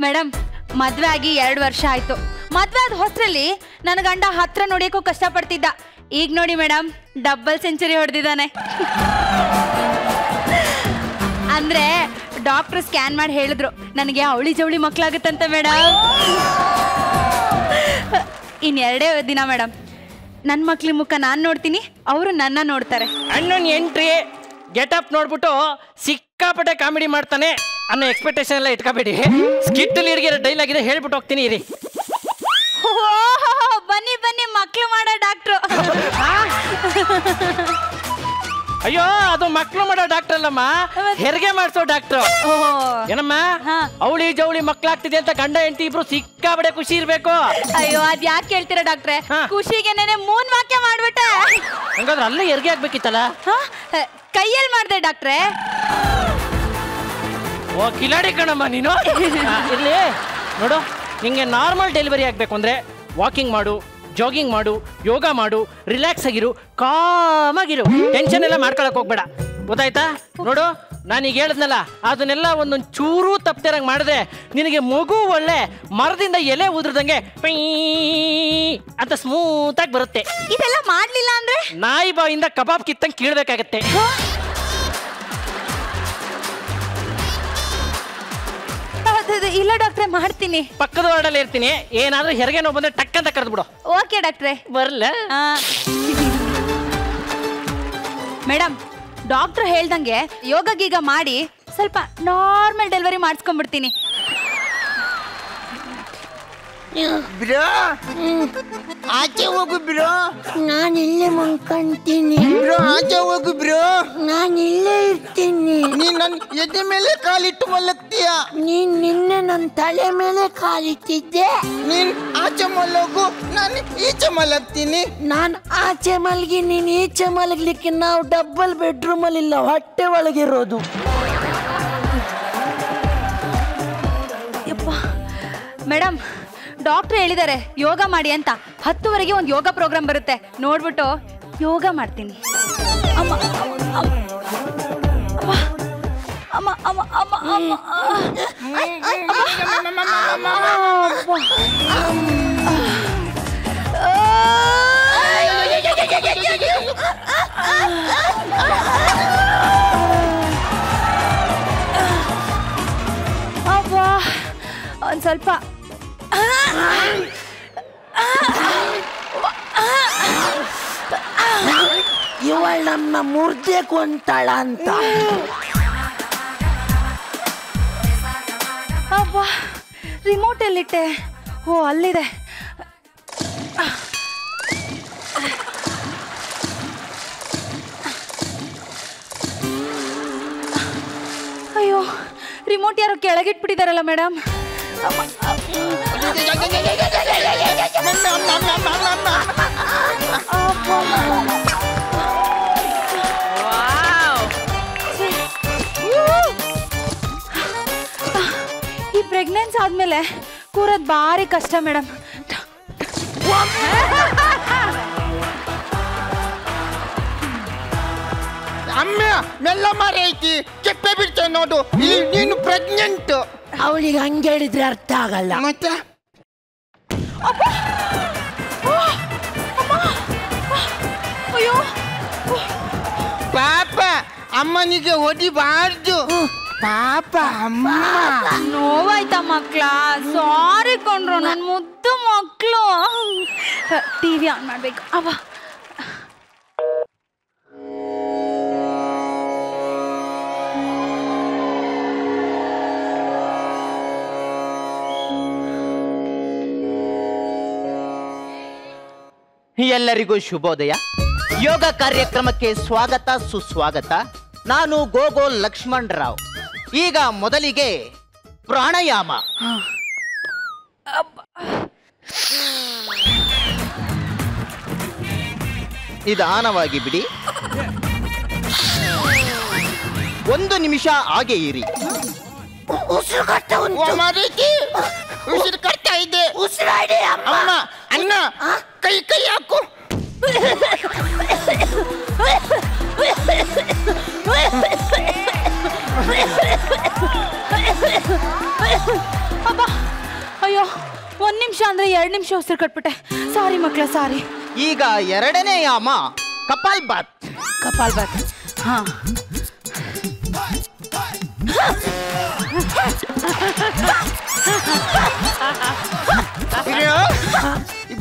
Madam ಮದ್ವೆ ಆಗಿ 2 ವರ್ಷ ಆಯ್ತು. ಮದ್ವೆ ಆದ ಹೊಸರಲ್ಲಿ ನನ್ನ ಗಂಡ ಹತ್ರ ನೋಡಿಯಕ್ಕೂ ಕಷ್ಟಪಡ್ತಿದ್ದ. ಈಗ ನೋಡಿ ಮೇಡಮ್, ಡಬಲ್ ಸೆಂಚುರಿ ಹೊಡೆದಿದ್ದಾನೆ. ಅಂದ್ರೆ ಡಾಕ್ಟರ್ ಸ್ಕ್ಯಾನ್ ಮಾಡಿ ಹೇಳಿದ್ರು ನನಗೆ ಅವಳಿ ಜವಳಿ ಮಕ್ಕಳಾಗುತ್ತಂತೆ ಮೇಡಮ್. ಇನ್2 ದಿನ ಮೇಡಮ್ ನನ್ನ ಮಕ್ಳ ಮುಖ ನಾನು ನೋಡ್ತೀನಿ, ಅವರು ನನ್ನ ನೋಡ್ತಾರೆ. ಅಣ್ಣನ ಎಂಟ್ರಿ ಗೆಟಪ್ ನೋಡ್ಬಿಟ್ಟು ಸಿಕ್ಕಾಪಟ್ಟೆ ಕಾಮಿಡಿ ಮಾಡ್ತಾನೆ ಅನ್ನೋ ಎಕ್ಸ್ಪೆಕ್ಟೇಷನ್ ಎಲ್ಲ ಇಟ್ಕೋಬೇಡಿ. ಸ್ಕಿಟ್ ಅಲ್ಲಿ ಇರೋ ಡೈಲಾಗ್ ಇದೆ, ಹೇಳ್ಬಿಟ್ಟು ಹೋಗ್ತೀನಿ ಇರಿ. ಬನ್ನಿ ಬನ್ನಿ, ಮಕ್ಳು ಮಾಡೋ ಡಾಕ್ಟ್ರು. ಅಯ್ಯೋ, ಅದು ಮಕ್ಳು ಮಾಡೋ ಡಾಕ್ಟರ್ ಅಲ್ಲಮ್ಮ, ಹೆರಿಗೆ ಮಾಡಿಸೋ ಡಾಕ್ಟ್ರು. ಏನಮ್ಮ, ಅವಳಿ ಜವಳಿ ಮಕ್ಳಾಗ್ತಿದೆ ಅಂತ ಗಂಡ ಹೆಂಡತಿ ಇಬ್ರು ಸಿಕ್ಕಾಬಡೆ ಖುಷಿ ಇರ್ಬೇಕು. ಅಯ್ಯೋ, ಅದ್ ಯಾಕೆ ಹೇಳ್ತೀರಾ ಡಾಕ್ಟ್ರೆ? ಖುಷಿಗೆ ನೆನೆ 3 ವಾಕ್ಯ ಮಾಡ್ಬಿಟ್ಟೆ. ಹಂಗಾದ್ರೆ ಅಲ್ಲೇ ಹೆರಿಗೆ ಆಗ್ಬೇಕಿತ್ತಲ್ಲ? ಕೈಯಲ್ಲಿ ಮಾಡ್ದೆ ಡಾಕ್ಟ್ರೆ. ಓ ಕಿಲಾಡಿ ಕಣಮ್ಮ ನೀನು. ಇರ್ಲಿ ನೋಡು, ನಿಂಗೆ ನಾರ್ಮಲ್ ಡೆಲಿವರಿ ಆಗ್ಬೇಕು ಅಂದ್ರೆ ವಾಕಿಂಗ್ ಮಾಡು, ಜಾಗಿಂಗ್ ಮಾಡು, ಯೋಗ ಮಾಡು, ರಿಲ್ಯಾಕ್ಸ್ ಆಗಿರು, ಕಾಮಾಗಿರು, ಟೆನ್ಷನ್ ಎಲ್ಲ ಮಾಡ್ಕೊಳಕ್ ಹೋಗ್ಬೇಡ, ಗೊತ್ತಾಯ್ತಾ? ನೋಡು, ನಾನೀಗ ಹೇಳಿದ್ನಲ್ಲ, ಅದನ್ನೆಲ್ಲ ಒಂದೊಂದು ಚೂರು ತಪ್ಪತಿರಂಗೆ ಮಾಡಿದ್ರೆ ನಿನಗೆ ಮಗು ಒಳ್ಳೆ ಮರದಿಂದ ಎಲೆ ಉದುರ್ದಂಗೆ ಪೈ ಅಂತ ಸ್ಮೂತ್ ಆಗಿ ಬರುತ್ತೆ. ಇದೆಲ್ಲ ಮಾಡ್ಲಿಲ್ಲ ಅಂದ್ರೆ ನಾಯಿ ಬಾಯಿಂದ ಕಬಾಬ್ ಕಿತ್ತಂಗೆ ಕೀಳ್ಬೇಕಾಗತ್ತೆ. ಇಲ್ಲ ಡಾಕ್ಟ್ರೆ, ಮಾಡ್ತೀನಿ. ಪಕ್ಕದ ವಾರ್ಡಲ್ಲಿ ಇರ್ತೀನಿ, ಏನಾದ್ರೂ ಹೆರಿಗೆ ನೋವು ಬಂದ್ರೆ ಟಕ್ ಅಂತ ಕರೆದು ಬಿಡು. ಓಕೆ ಡಾಕ್ಟ್ರೆ. ಬರಲ್ಲ ಮೇಡಮ್, ಡಾಕ್ಟ್ರು ಹೇಳ್ದಂಗೆ ಯೋಗ ಗೀಗ ಮಾಡಿ ಸ್ವಲ್ಪ ನಾರ್ಮಲ್ ಡೆಲಿವರಿ ಮಾಡಿಸ್ಕೊಂಡ್ಬಿಡ್ತೀನಿ. ಬ್ರೋ, ಆಚೆ ಹೋಗು ಬ್ರೋ. ನಾನು ಇಲ್ಲೇ ಮಲ್ಕೊಂತೀನಿ. ಬ್ರೋ, ಆಚೆ ಹೋಗು ಬ್ರೋ. ನಾನು ಇಲ್ಲೇ ಇರ್ತೀನಿ. ನೀನ್ ನನ್ನ ಎದೆ ಮೇಲೆ ಕಾಲಿಟ್ಟು ಮಲಗ್ತೀಯ. ನೀನ್ ನಿನ್ನೆ ನನ್ನ ತಲೆ ಮೇಲೆ ಕಾಲಿಟ್ಟಿದ್ದೆ. ನೀನ್ ಆಚೆ ಮಲಗು, ನಾನು ಈಚೆ ಮಲಗ್ತೀನಿ. ನಾನು ಆಚೆ ಮಲಗಿ ನೀನ್ ಈಚೆ ಮಲಗ್ಲಿಕ್ಕೆ ನಾವು ಡಬಲ್ ಬೆಡ್ರೂಮ್ ಅಲ್ಲಿ ಇಲ್ಲ, ಹೊಟ್ಟೆ ಒಳಗಿರೋದು. ಮೇಡಮ್, ಡಾಕ್ಟ್ರು ಹೇಳಿದ್ದಾರೆ ಯೋಗ ಮಾಡಿ ಅಂತ. 10ವರೆಗೆ ಒಂದು ಯೋಗ ಪ್ರೋಗ್ರಾಮ್ ಬರುತ್ತೆ, ನೋಡ್ಬಿಟ್ಟು ಯೋಗ ಮಾಡ್ತೀನಿ. ಅಮ್ಮ ಅಮ್ಮ ಅಮ್ಮ ಅಮ್ಮ ಅಮ್ಮ ಅಮ್ಮ. ಅಬ್ಬಾ, ಒಂದು ಸ್ವಲ್ಪ ಇವಳು ನಮ್ಮ ಮುರ್ದೆ ಕೊಂತಾಳ ಅಂತ. ಅಬ್ಬಾ, ರಿಮೋಟ್ ಎಲ್ಲಿಟ್ಟೆ? ಓ, ಅಲ್ಲಿದೆ. ಅಯ್ಯೋ, ರಿಮೋಟ್ ಯಾರೋ ಕೆಳಗಿಟ್ಬಿಟ್ಟಿದಾರಲ್ಲ ಮೇಡಮ್. ಈ ಪ್ರೆಗ್ನೆನ್ಸಿ ಆದ್ಮೇಲೆ ಕೂರೋದು ಭಾರಿ ಕಷ್ಟ ಮೇಡಮ್. ಅಮ್ಮ ಮೆಲ್ಲ ಮಾರಿ ಐತಿ, ಕೆಪ್ಪೆ ಬಿಡ್ತೇವೆ ನೋಡು. ನೀನು ಪ್ರೆಗ್ನೆಂಟ್. ಅವಳಿಗೆ ಹಂಗೆ ಹೇಳಿದ್ರೆ ಅರ್ಥ ಆಗಲ್ಲ. ಮತ್ತೆ ಅಯ್ಯೋ ಪಾಪ, ಅಮ್ಮನಿಗೆ ಹೊಡಿಬಾರ್ದು. ಪಾಪ ಅಮ್ಮ. ನೋವಾಯ್ತಾ ಮಕ್ಳ? ಸಾರಿ ಕೊಂಡ್ರು, ನನ್ನ ಮುದ್ದು ಮಕ್ಕಳು. ಟಿವಿ ಆನ್ ಮಾಡ್ಬೇಕು. ಅವ ಎಲ್ಲರಿಗೂ ಶುಭೋದಯ. ಯೋಗ ಕಾರ್ಯಕ್ರಮಕ್ಕೆ ಸ್ವಾಗತ ಸುಸ್ವಾಗತ. ನಾನು ಗೋಗೋಲ್ ಲಕ್ಷ್ಮಣ್ ರಾವ್. ಈಗ ಮೊದಲಿಗೆ ಪ್ರಾಣಾಯಾಮ. ನಿಧಾನವಾಗಿ ಬಿಡಿ. 1 ನಿಮಿಷ ಹಾಗೆ ಇರಿ. ಉಸಿರು ಕಟ್ತಾ ಉಸಿರು ಕಟ್ತಾ ಇದೆ. ಉಸಿರಾಡಿ ಅಮ್ಮ. ಅಣ್ಣ, ಕೈ ಹಾಕು. ಅಬ್ಬಾ, ನಿಮಿಷ ಅಂದ್ರೆ 2 ನಿಮಿಷ ಉಸಿರು ಕಟ್ಬಿಟ್ಟೆ. ಸಾರಿ ಮಕ್ಳ, ಸಾರಿ. ಈಗ ಎರಡನೇ ಯಾಮ ಕಪಾಲ್ ಬಾತ್. ಕಪಾಲ್ ಬಾತ್. ಹಾ,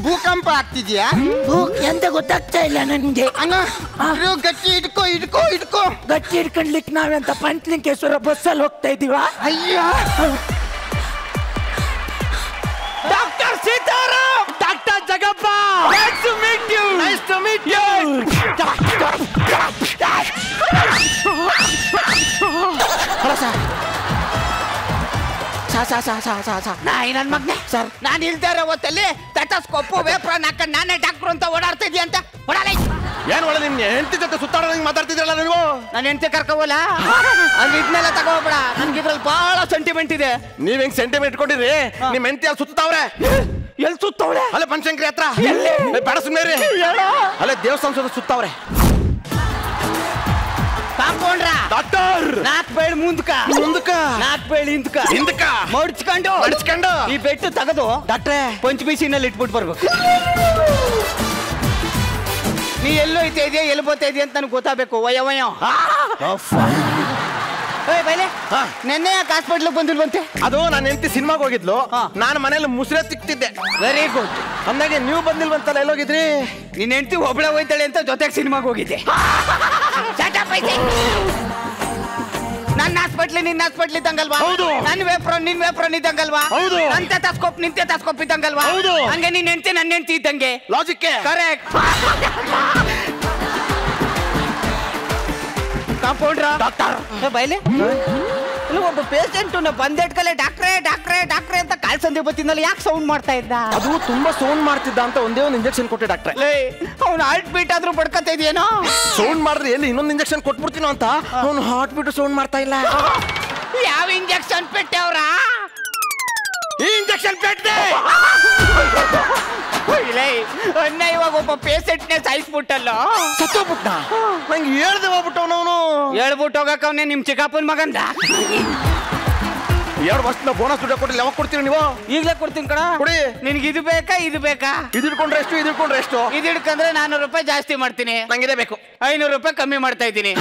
ಭೂಕಂಪ ಆಗ್ತಿದ್ಯಾ? ಎಂತ ಗೊತ್ತಾಗ್ತಾ ಇಲ್ಲ ನನ್ಗೆ. ಅಣ್ಣ ಗಟ್ಟಿ ಹಿಡ್ಕೋ ಹಿಡ್ಕೋ ಹಿಡ್ಕೋ. ಗಟ್ಟಿ ಹಿಡ್ಕೊಂಡ್ಲಿಕ್ಕೆ ನಾವೆಂತ ಪಂಚಲಿಂಗೇಶ್ವರ ಬಸ್ಸಲ್ಲಿ ಹೋಗ್ತಾ ಇದೀವ? ಅಯ್ಯ, doctor Sitaram, doctor Jagappa, nice to meet you. Nice to meet you. ನನ್ ಮಗ್ನೆ ಸರ್, ನಾನು ಇಲ್ದಾರ ಹೊತ್ತಲ್ಲಿ ಟೆಟಸ್ಕೋಪು ವೇಪ್ರಾನ್ ಹಾಕೊಂಡು ನಾನೇ ಡಾಕ್ಟ್ರು ಅಂತ ಓಡಾಡ್ತಾ ಇದೀಯ ಅಂತ ಓಡಾಡ. ಏನ್ ಒಳ್ಳೆ ನಿಮ್ ಹೆಂಡತಿ ಜೊತೆ ಸುತ್ತಾಡೋದಂಗ್ ಮಾತಾಡ್ತಿದ್ರಲ್ಲ ನೀವು? ನನ್ನ ಹೆಂಡತಿ ಕರ್ಕೋವಲ್ಲ, ಅಲ್ಲಿ ಇದನ್ನೆಲ್ಲ ತಗೋಬೇಡ. ನನ್ಗೆ ಇದ್ರಲ್ಲಿ ಬಹಳ ಸೆಂಟಿಮೆಂಟ್ ಇದೆ. ನೀವ್ ಹೆಂಗ್ ಸೆಂಟಿಮೆಂಟ್ ಇಟ್ಕೊಂಡಿರಿ? ನಿಮ್ ಹೆಂಡತಿ ಅಲ್ಲಿ ಸುತ್ತಾವ್ರೆ. ಎಲ್ಲಿ ಸುತ್ತವಳೆ? ಅಲ್ಲೇ ಬನಶಂಕರಿ ಹತ್ರ. ಬೇಡ ಸುಮ್ಮನೆ ಅಲ್ಲೇ ದೇವಸ್ಥಾನ ಸುತ್ತಾವ್ರೆ. ಕಾಂಪೌಂಡ್ರ ಡಾಕ್ಟರ್, 4 ಬೇಳ್ ಮುಂದಕ 4 ಬೇಳ್ ಹಿಂದಕ ಮಡ್ಚ್ಕೊಂಡು ಈ ಬೆಟ್ಟು ತೆಗೆದು ಡಾಕ್ಟ್ರೆ ಪಂಚಬಿಸಿನಲ್ಲಿ ಇಟ್ಬಿಟ್ಟು ಬರ್ಬೇಕು. ನೀ ಎಲ್ಲೋ ಐತೆ ಇದೆಯಾ, ಎಲ್ಲಿ ಬೋತಾ ಇದೆಯಾ ಅಂತ ನನಗೆ ಗೊತ್ತಾಗಬೇಕು. ವಯ ಬೈಲೆ, ನೆನ್ನೆ ಯಾಕೆ ಹಾಸ್ಪಿಟ್ಲಿಗೆ ಬಂದಿಲ್ವಂತೆ? ಅದು ನನ್ನ ಹೆಂಡತಿ ಸಿನಿಮಾಗೆ ಹೋಗಿದ್ಲು, ನಾನು ಮನೇಲಿ ಮುಸ್ರೆ ತಿಕ್ತಿದ್ದೆ. Very good. ಅಂದಾಗೆ ನೀವು ಬಂದಿಲ್ವಂತಲ್ಲ, ಎಲ್ಲೋಗಿದ್ರಿ? ನಿನ್ನ ಹೆಂಡತಿ ಒಬ್ಬಳೆ ಹೋಯ್ತಾಳೆ ಅಂತ ಜೊತೆಗೆ ಸಿನಿಮಾಗೆ ಹೋಗಿದ್ದೆ. ನನ್ನ ಹಾಸ್ಪಿಟ್ಲಿ ನಿನ್ನ ಹಾಸ್ಪಿಟ್ಲ್ ಇದ್ದಂಗಲ್ವಾ? ಹೌದು. ನನ್ನ ವೇಪ್ರೋನ್ ನಿನ್ ವೇಪ್ರೋನ್ ಇದ್ದಂಗಲ್ವಾ? ಹೌದು. ನನ್ನ ಟೆಟಸ್ಕೋಪ್ ನಿನ್ ಟೆಟಸ್ಕೋಪ್ ಇದ್ದಂಗಲ್ವಾ? ಹೌದು. ಹಂಗೆ ನಿನ್ನ ಹೆಂಡತಿ ನನ್ನ ಹೆಂಡತಿ ಇದ್ದಂಗೆ. Logic correct. ಕಾಂಪೌಂಡ್ರ ಡಾಕ್ಟರ್ ಬೈಲೆ, ಒಬ್ಬ ಪೇಷಂಟ್ ಬಂದೇಟ್ಕಲೆ ಡಾಕ್ಟ್ರೇ ಡಾಕ್ಟ್ರೇ ಡಾಕ್ಟ್ರೇ ಅಂತ ಕಾಲ್ ಸಂದೆ ಬತ್ತಿನಲ್ಲ, ಯಾಕೆ ಸೌಂಡ್ ಮಾಡ್ತಾ ಇದ್ದ? ಅದು ತುಂಬಾ ಸೌಂಡ್ ಮಾಡ್ತಿದ್ದ ಅಂತ ಒಂದೇ ಒಂದು ಇಂಜೆಕ್ಷನ್ ಕೊಟ್ಟೆ ಡಾಕ್ಟ್ರೆ. ಅವ್ನು ಹಾರ್ಟ್ ಬೀಟ್ ಆದ್ರೂ ಬಡ್ಕತಾ ಇದೆಯೇನೋ? ಸೌಂಡ್ ಮಾಡಿದ್ರೆ ಎಲ್ಲಿ ಇನ್ನೊಂದು ಇಂಜೆಕ್ಷನ್ ಕೊಟ್ಬಿಡ್ತೀನೋ ಅಂತ ಅವನು ಹಾರ್ಟ್ ಬೀಟ್ ಸೌಂಡ್ ಮಾಡ್ತಾ ಇಲ್ಲ. ಯಾವ ಇಂಜೆಕ್ಷನ್ ಪೆಟ್ಟವ್ರ? ಈ ಇಂಜೆಕ್ಷನ್ ಪೆಟ್ಟೆ. ಅನ್ನ ಇವಾಗ ಒಬ್ಬ ಪೇಷಂಟ್ನೇ ಸಾಯಿಸ್ಬಿಟ್ಟಲ್ಲ. ಸತ್ತೋಗ್ಬಿಟ್ಟ. ನಂಗೆ ಹೇಳ್ದೆ ಹೋಗ್ಬಿಟ್ಟವನವನು. ಹೇಳ್ಬಿಟ್ಟು ಹೋಗಕ್ ಅವನೇ ನಿಮ್ ಚಿಕ್ಕಪ್ಪನ ಮಗಂದ. 2 ವರ್ಷದ ಬೋನಸ್ ದುಡ್ಡು ಕೊಟ್ಟಿಲ್ಲ, ಯಾವಾಗ ಕೊಡ್ತೀರಿ ನೀವು? ಈಗ್ಲೇ ಕೊಡ್ತೀನಿ ಕಣ. ಕೊಡಿ. ನಿನ್ಗೆ ಇದು ಬೇಕಾ ಇದು ಬೇಕಾ? ಇದು ಹಿಡ್ಕೊಂಡ್ರೆ ಎಷ್ಟು, ಇದು ಹಿಡ್ಕೊಂಡ್ರೆ ಎಷ್ಟು? ಇದು ಹಿಡ್ಕಂದ್ರೆ 400 ರೂಪಾಯಿ ಜಾಸ್ತಿ ಮಾಡ್ತೀನಿ. ನಂಗೆ ಇದೇ ಬೇಕು. 500 ರೂಪಾಯಿ ಕಮ್ಮಿ ಮಾಡ್ತಾ ಇದ್ದೀನಿ.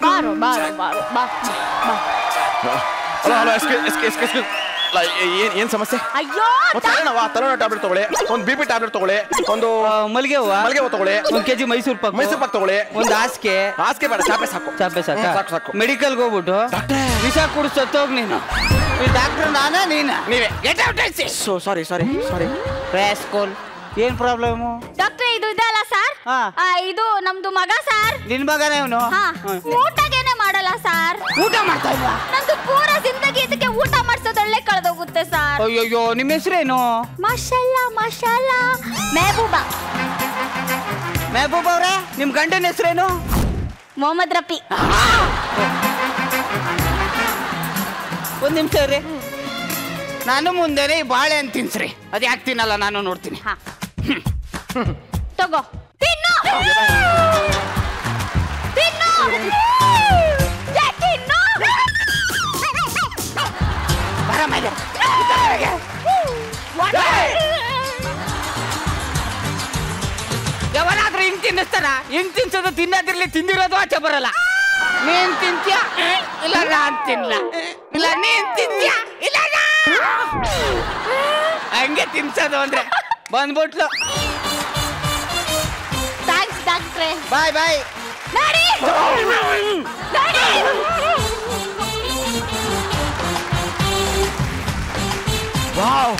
ಬಾರೋ ಬಾರೋ ಬಾರೋ ಬಾ. ಹಲೋ ಹಲೋ, ಎಸ್ಕೆ ಏನ್ ಸಮಸ್ಯೆ? ಅಯ್ಯೋ, ತಲೆನೋವು ಟ್ಯಾಬ್ಲೆಟ್ ತಗೊಳ್ಳಿ, ಒಂದು BP ಟ್ಯಾಬ್ಲೆಟ್ ತಗೊಳ್ಳಿ, ಒಂದು ಮಲ್ಲಿಗೆ ಹೂವ ತಗೊಳ್ಳಿ, 1 kg ಮೈಸೂರು ಪಾಕ್ ತಗೊಳ್ಳಿ, ಒಂದು ಹಾಸಿಗೆ ಬೇಡ, ಚಾಪೆ ಸಾಕು. ಸಾಕು. ಮೆಡಿಕಲ್ಗೆ ಹೋಗ್ಬಿಟ್ಟು ವಿಷ ಕುಡಿದು ಸತ್ತೋಗ್ ನೀನು. ಡಾಕ್ಟರ್ ನಾನಾ ನೀನಾ? ನೀವೇ. ಸಾರಿ ಸ್ಕೂಲ್ ಏನ್ ಪ್ರಾಬ್ಲಮ್? ಡಾಕ್ಟ್ರೆ ಇದು ಇದಲ್ಲ ಸರ್, ಇದು ನಮ್ದು ಮಗ ಸರ್. ನಿನ್ ಮಗನೇ ಅವನು? ಊಟಗೇನೆ ಮಾಡಲ್ಲ ಸರ್. ಊಟ ಮಾಡ್ತಾ ಇಲ್ವಾ? ನಂದು ಪೂರ ಜಿಂದಗಿ ಇದಕ್ಕೆ ಊಟ ಮಾಡ್ಸೋದ್ರಲ್ಲೇ ಕಳೆದೋಗುತ್ತೆ ಸರ್. ಅಯ್ಯೋ, ನಿಮ್ಮ ಹೆಸರೇನು? ಮಾಷಲ್ಲಾ ಮಾಷಲ್ಲಾ ಮೆಹಬೂಬಾ. ಮೆಹಬೂಬ್ ಅವ್ರೆ, ನಿಮ್ ಗಂಡನ ಹೆಸರೇನು? ಮೊಹಮ್ಮದ್ ರಫಿ. ಒಂದ್ ನಿಮಿಷ ರೀ, ನಾನು ಮುಂದೆನೆ ಈ ಬಾಳೆ ಅಂತ ತಿನ್ಸ್ರಿ. ಅದ್ ಯಾಕೆ ತಿನ್ನಲ್ಲ ನಾನು ನೋಡ್ತೀನಿ. ತಗೋ ತಿನ್ನು ತಿನ್ನು ತಿನ್ನು. ಬರ ಮೇಲೆ. ಯಾವನಾದ್ರೂ ಹಿಂಗ್ ತಿನ್ನಿಸ್ತಾನ? ಹಿಂಗ್ ತಿನ್ಸೋದು ತಿನ್ನೋದಿರ್ಲಿ, ತಿಂದಿರೋದು ಆಚೆ ಬರಲ್ಲ. ನೀನ್ ತಿಂತ್ಯ ಇಲ್ಲ ನಾನ್ ತಿನ್ಲ, ಇಲ್ಲ ನೀನ್ ತಿಂತ್ಯ ಇಲ್ಲ ಹಂಗೆ ತಿನ್ಸೋದು ಅಂದ್ರೆ ಬಂದ್ಬಿಟ್ಲು. ಥ್ಯಾಂಕ್ಸ್ ಡಾಕ್ಟ್ರೆ. ಬಾಯ್ ಬಾಯ್. ನಡಿ ನಡಿ. ವಾವ್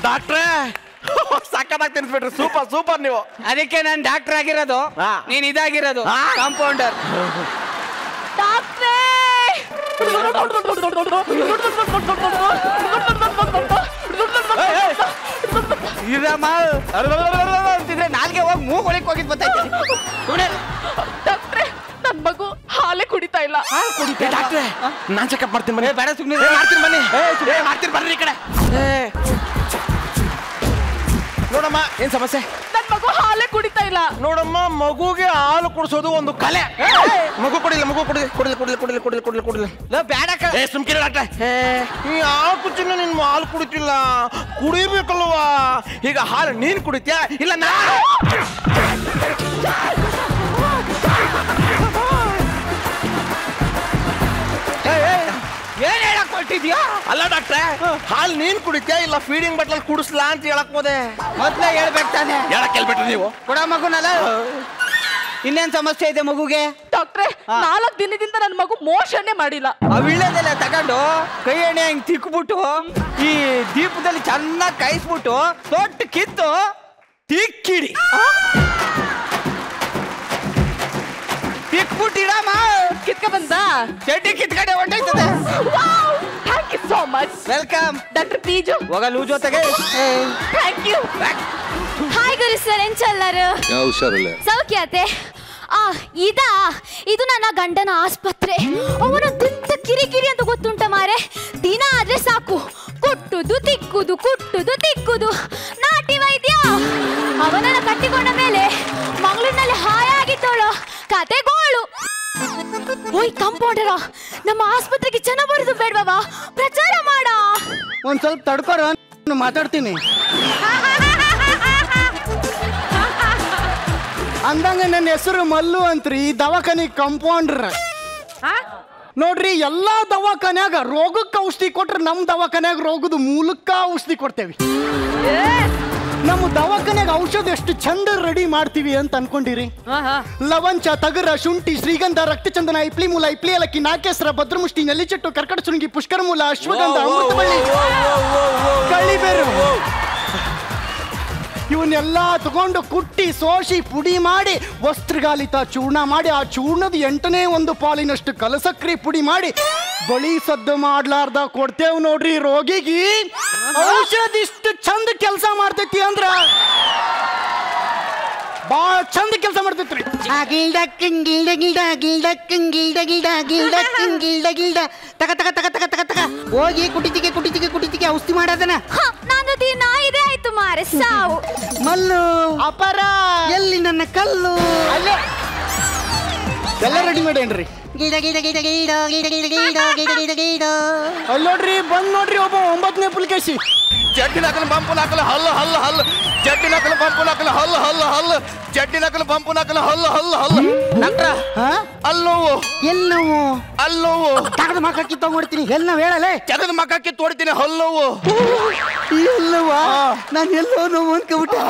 ಡಾಕ್ಟ್ರೇ, ಸಕ್ಕತ್ತಾಗಿ ತಿನ್ಸ್ಬಿಟ್ರಿ. ಸೂಪರ್ ನೀವು. ಅದಕ್ಕೆ ನಾನು ಡಾಕ್ಟರ್ ಆಗಿರೋದು, ನೀನ್ ಇದಾಗಿರೋದು ಕಾಂಪೌಂಡರ್. ಡಾಕ್ಟ್ರೇ ಇರಮ್ಮ ಅಂತಿದ್ರೆ ನಾಲ್ಗೆ ಹೋಗಿ ಮೂಗೊಳಿಕ್ ಹೋಗಿದ್ ಬರ್ತೈತೆ. ಡಾಕ್ಟ್ರೆ, ನನ್ ಮಗು ಹಾಲೇ ಕುಡಿತಾ ಇಲ್ಲ. ಡಾಕ್ಟ್ರೇ, ನಾನ್ ಚೆಕಪ್ ಮಾಡ್ತೀನಿ ಬನ್ನಿ. ಬೇಡ ಸುಮ್ಮನೆ ಮಾಡ್ತೀನಿ ಬನ್ನಿ. ಮಾಡ್ತೀನಿ ಬರ್ರಿ ಈ ಕಡೆ. ನೋಡಮ್ಮ, ಏನ್ ಸಮಸ್ಯೆ? ನನ್ ಮಗು ಹಾಲೇ ಕುಡಿತಾ ಇಲ್ಲ. ನೋಡಮ್ಮ, ಮಗುಗೆ ಹಾಲು ಕುಡಿಸೋದು ಒಂದು ಕಲೆ. ಮಗು ಕುಡಿಲ್ಲ, ಮಗು ಕುಡಿಲ್ಲ. ಬೇಡ ಸುಮ್ಕಿರ ಡಾಕ್ಟ್ರೆ. ಈ ಹಾಲು ಕುಚ್ಚಿನ ನಿನ್ ಹಾಲು ಕುಡಿತಿಲ್ಲ, ಕುಡಿಬೇಕಲ್ವಾ? ಈಗ ಹಾಲು ನೀನ್ ಕುಡಿತ್ಯಾ ಇಲ್ಲ ನಾ? ಏನ್ ಹೇಳಕ್ ಕೊಟ್ಟಿದ್ಯಾ? ಅಲ್ಲ ಡಾಕ್ಟ್ರೆ, ಹಾಲು ನೀನ್ ಕುಡಿತ್ಯಾ ಇಲ್ಲ ಫೀಡಿಂಗ್ ಬಟ್ಲಲ್ಲಿ ಕುಡಿಸ್ಲಾ ಅಂತ ಹೇಳಕ್ ಹೋದೆ. ಮೊದ್ಲೇ ಹೇಳ್ಬೇಕು ತಾನೆ. ಹೇಳಕ್ ಹೇಳ್ಬಿಟ್ರಿ ನೀವು. ಕೊಡ ಮಗುನಲ್ಲ. ಇನ್ನೇನ್ ಸಮಸ್ಯೆ ಇದೆ ಮಗುಗೆ? ಡಾಕ್ಟ್ರೆ 4 ದಿನದಿಂದ ನನ್ನ ಮಗು ಮೋಷನ್ನೇ ಮಾಡಿಲ್ಲ. ಆ ವಿಳ್ಳೆದೆಲ್ಲ ತಗೊಂಡು ಕೈ ಎಣ್ಣೆ ಹಿಂಗ್ ತಿಕ್ಬಿಟ್ಟು ಈ ದೀಪದಲ್ಲಿ ಚೆನ್ನಾಗಿ ಕಾಯಿಸ್ಬಿಟ್ಟು ತೊಟ್ಟು ಕಿತ್ತು ತಿಕ್ಕಿಡಿ. ತಿಕ್ಬಿಟ್ಟಿಡಮ್ಮ. ಕಿತ್ಕ ಬಂದ ಚಡ್ಡಿ ಕಿತ್ಕಡೆ ಹೊಂಟೈತದೆ. Thank you so much. Welcome doctor ಪೀಜು. ಹೋಗ ಲೂಸ್ ಜೊತೆಗೆ. Thank you. ಹಾಯ್ ಗುರು ಸರ್, ಎಂಚಲ್ಲರು ಹುಷಾರಿಲ್ಲ ಸೌಖ್ಯಾತೆ. ಇದು ನನ್ನ ಗಂಡನ ಆಸ್ಪತ್ರೆ. ಅವನು ದಿಂತ ಕಿರಿಕಿರಿ ಅಂತ ಗೊತ್ತುಂಟ ಮಾರೆ. ದಿನ ಆದ್ರೆ ಸಾಕು ಕುಟ್ಟುದು ತಿಕ್ಕುದು ನಾಟಿ ವೈದ್ಯ. ಅವನನ್ನ ಕಟ್ಟಿಕೊಂಡ ಮೇಲೆ ಮಂಗಳೂರಿನಲ್ಲಿ ಹಾಯಾಗಿದ್ದೋಳು ಕತೆಗೋಳು. ಓಯ್ ಕಂಪೌಂಡರ, ನಮ್ಮ ಆಸ್ಪತ್ರೆಗೆ ಜನ ಬರುದು ಬೇಡವಾ? ಪ್ರಚಾರ ಮಾಡ. ಒಂದ್ ಸ್ವಲ್ಪ ತಡ್ಕೊರ, ಮಾತಾಡ್ತೀನಿ. ಅಂದಂಗ ನನ್ನ ಹೆಸರು ಮಲ್ಲು ಅಂತ್ರಿ. ದವಾಖಾನೆ ಕಂಪೌಂಡ್ರ ನೋಡ್ರಿ. ಎಲ್ಲಾ ದವಾಖಾನ್ಯಾಗ ರೋಗಕ್ಕೆ ಔಷಧಿ ಕೊಟ್ರೆ ನಮ್ ದವಾಖಾನ್ಯಾಗ ರೋಗದ ಮೂಲಕ ಔಷಧಿ ಕೊಡ್ತೇವಿ. ನಮ್ಮ ದವಾಖಾನ್ಯಾಗ ಔಷಧ ಎಷ್ಟು ಚಂದ ರೆಡಿ ಮಾಡ್ತೀವಿ ಅಂತ ಅನ್ಕೊಂಡಿರಿ? ಲವಂಚ, ತಗರ, ಶುಂಠಿ, ಶ್ರೀಗಂಧ, ರಕ್ತಚಂದನ, ಇಪ್ಲಿ ಮೂಲ, ಇಪ್ಲಿ ಏಲಕ್ಕಿ, ನಾಗೇಶ್ವರ, ಭದ್ರಮುಷ್ಟಿ, ನೆಲ್ಲಿಚೆಟ್ಟು, ಕರ್ಕಟ ಶೃಂಗಿ, ಪುಷ್ಕರ ಮೂಲ, ಅಶ್ವಗಂಧ, ಅಮೃತಬಳ್ಳಿ, ಕಳ್ಳಿಬೇರು ಇವನ್ನೆಲ್ಲ ತಗೊಂಡು ಕುಟ್ಟಿ ಸೋಸಿ ಪುಡಿ ಮಾಡಿ ವಸ್ತ್ರಗಾಲಿತ ಚೂರ್ಣ ಮಾಡಿ ಆ ಚೂರ್ಣದ 8ನೇ 1 ಪಾಲಿನಷ್ಟು ಕಲಸಕ್ರಿ ಪುಡಿ ಮಾಡಿ ಬಳಿ ಸದ್ದು ಮಾಡ್ಲಾರ್ದ ಕೊಡ್ತೇವ್ ನೋಡ್ರಿ ರೋಗಿಗೆ. ಔಷಧ ಇಷ್ಟು ಚಂದ ಕೆಲಸ ಮಾಡ್ತೈತಿ ಅಂದ್ರ ಬಾಳ ಚಂದ ಕೆಲಸ ಮಾಡ್ತೈತ್ರಿ. ಹೋಗಿ ಕುಟಿತಿಗೆ ಔಷಧಿ ಮಾಡೋದನ. ನಾನು ದಿನ ಇದೇ ಆಯ್ತು ಮಾರೆ ಸಾವು. ಮಲ್ಲು ಅಪರ ಎಲ್ಲಿ ನನ್ನ ಕಲ್ಲು? ಅಲ್ಲೇ ಎಲ್ಲ ರೆಡಿ ಮಾಡೇನ್ರಿ. ಅಲ್ಲಿ ನೋಡ್ರಿ, ಬಂದ್ ನೋಡ್ರಿ ಒಬ್ಬ 9ನೇ ಪುಲ್ಕೇಶಿ. ಚಡ್ಡಿ ನಕಲು ಬಂಪು ನಕಲು ಹಲ್ಲು ಹಲ್ಲು ಹಲ್ಲು, ಚಡ್ಡಿ ನಕಲು ಬಂಪು ನಕಲು ಹಲ್ಲು ಹಲ್ಲು ಹಲ್ಲು, ಚಡ್ಡಿ ನಕಲು ಬಂಪು ನಕಲು ಹಲ್ಲು ಹಲ್ಲು ಹಲ್ಲು. ಡಾಕ್ಟ್ರ ಅಲ್ಲೋವು ಎಲ್ಲೋವು ಅಲ್ಲೋವು ತಗದ ಮಕ್ಕಿ ತಗೊಂಡ್ತೀನಿ. ಎಲ್ಲ ಹೇಳಲೇ ಜಗದ ಮಕ್ಕಕ್ಕೆ ತೋಡ್ತೀನಿ ಹಲ್ಲೋವು. ಎಲ್ಲವಾ? ನಾನು ಎಲ್ಲೋ ನೋವು ಅನ್ಕೊಬಿಟ್ಟೆ.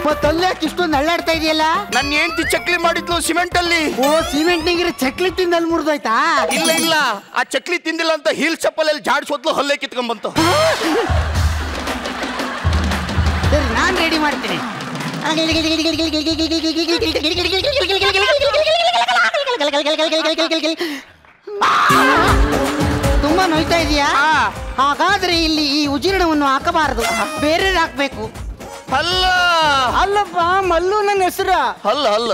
ಮತ್ತಲ್ಯಾಕೆ ಇಷ್ಟೊಂದು ಅಳ್ಳಾಡ್ತಾ ಇದೆಯಲ್ಲ? ನನ್ನ ಹೆಂಡತಿ ಚಕ್ಲಿ ಮಾಡಿದ್ಲು ಸಿಮೆಂಟ್ ಅಲ್ಲಿ. ಓ, ಸಿಮೆಂಟ್ ನೀಗಿರ ಚಕ್ಲಿ ತಿಂದ ಅಲ್ಲಿ ಮುರಿದೋಯ್ತಾ? ಇಲ್ಲ, ಆ ಚಕ್ಲಿ ತಿಂದಿಲ್ಲ ಅಂತ ಹೀಲ್ ಚಪ್ಪಲಲ್ಲಿ ಜಾಡ್ಸೋದ್ಲು ಹಲ್ಲೆ ಕಿತ್ಕೊಂಡ್ಬಂತು. ಸರಿ, ನಾನ್ ರೆಡಿ ಮಾಡ್ತೀನಿ. ತುಂಬಾ ನೋಯ್ತಾ ಇದೆಯಾ? ಹಾಗಾದ್ರೆ ಇಲ್ಲಿ ಈ ಉಜೀರ್ಣವನ್ನು ಹಾಕಬಾರದು, ಬೇರೆ ಹಾಕ್ಬೇಕು. ಅಲ್ಲ ಅಲ್ಲಪ್ಪ, ಮಲ್ಲು ನನ್ನ ಹೆಸರು. ಅಲ್ಲ